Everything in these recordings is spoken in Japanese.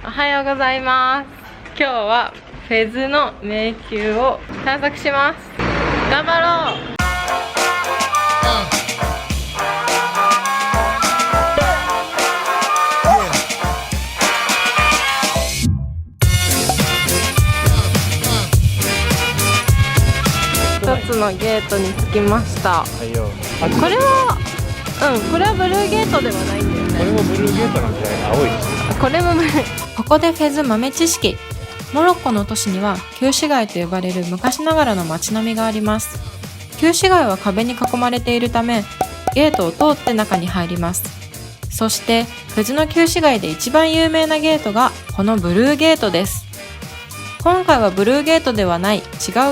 おはようございます。今日はフェズの迷宮を探索します。頑張ろう。一つのゲートに着きました。これはこれはブルーゲートではないんだよね。これもブルーゲートなんじゃない？青い。これもブルー。ここでフェズ豆知識。モロッコの都市には旧市街と呼ばれる昔ながらの街並みがあります。旧市街は壁に囲まれているため、ゲートを通って中に入ります。そしてフェズの旧市街で一番有名なゲートがこのブルーゲートです。今回はブルーゲートではない違う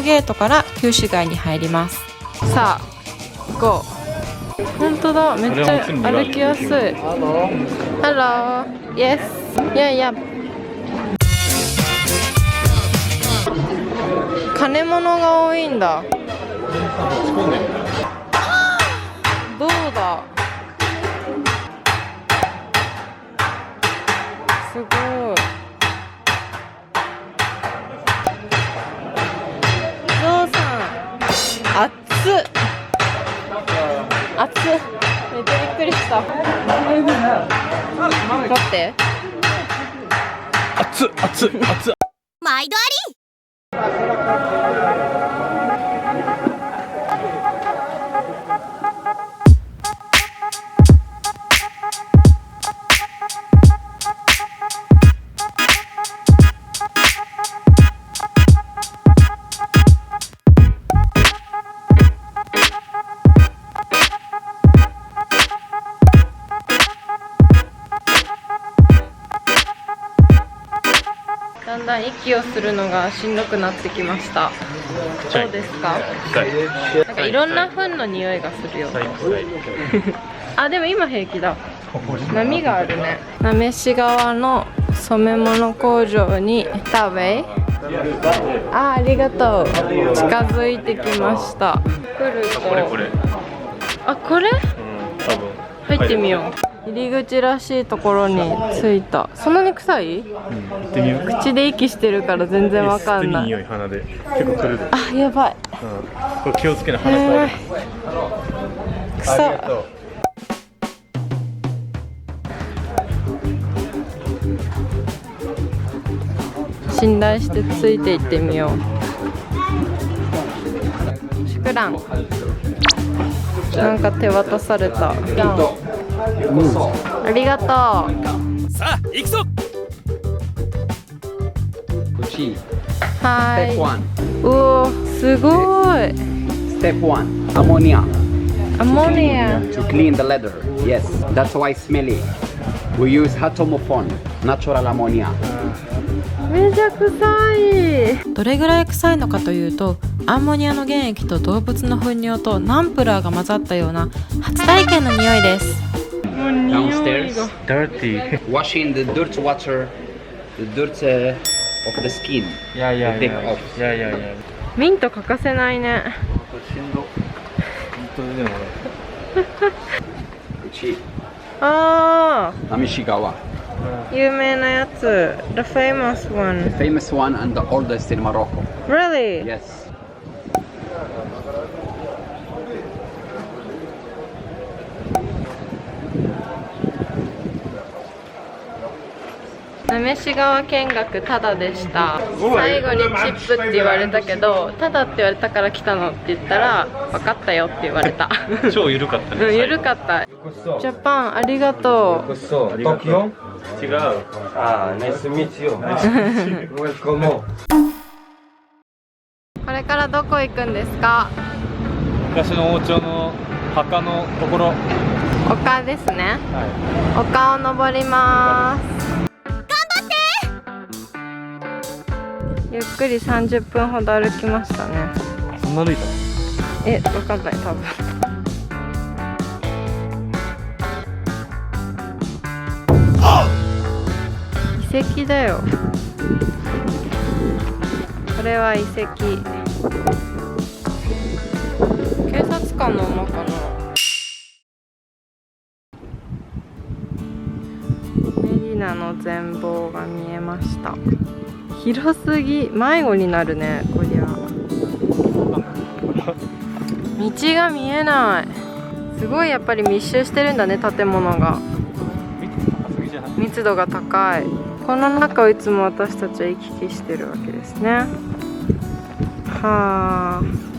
ゲートから旧市街に入ります。さあ行こう。本当だ、めっちゃ歩きやすい。Hello, yes, yeah. 金物が多いんだ。どうだ。すごい。ゾウさん、熱っ。熱っ。めっちゃびっくりした。待って。熱っ。毎度あり。だんだん息をするのがしんどくなってきました。どうですか？なんかいろんな糞の匂いがするよ。あ、でも今平気だ。波があるね。なめし川の染め物工場に食べ。ありがとう。近づいてきました。来ると。これ。あ、これ？多分。入ってみよう。入り口らしいところに着いた。そんなに臭い？行ってみよう。口で息してるから全然わかんない。匂い鼻で結構くるで。あ、やばい。これ気をつけな鼻から。臭。信頼してついていってみよう。シュクラン。なんか手渡された。ありがとう。さあ行くぞ。はい。 Step 1. おお、すごい。 Step 1. Ammonia. アンモニア。 To clean the leather. Yes, that's why smelly. We use Hatomophon, natural ammonia. めちゃ臭い。どれぐらい臭いのかというと、アンモニアの原液と動物の糞尿とナンプラーが混ざったような初体験の匂いです。Downstairs. Dirty. Washing the dirt water, the dirt of the skin. Yeah. Take off. Yeah. ミント欠かせないね。しんど。本当にでも。Uchi. ああ、 Amishigawa. 有名なやつ。The famous one. The famous one and the oldest in Morocco. Really? Yes. なめし川見学タダでした。最後にチップって言われたけど、タダって言われたから来たのって言ったら、分かったよって言われた。超緩かったね。ゆるかった。ジャパンありがとう。東京？違う。Nice to meet you. Welcome. これからどこ行くんですか？昔の王朝の墓のところ。丘ですね。丘を登ります。ゆっくり30分ほど歩きましたね。そんな歩いたの？わかんない、多分。遺跡だよ。これは遺跡。警察官の馬かな。メディナの全貌が見えました。広すぎ、迷子になるねこりゃ。道が見えない。すごいやっぱり密集してるんだね、建物が。密度が高い。この中をいつも私たちは行き来してるわけですね。はあ。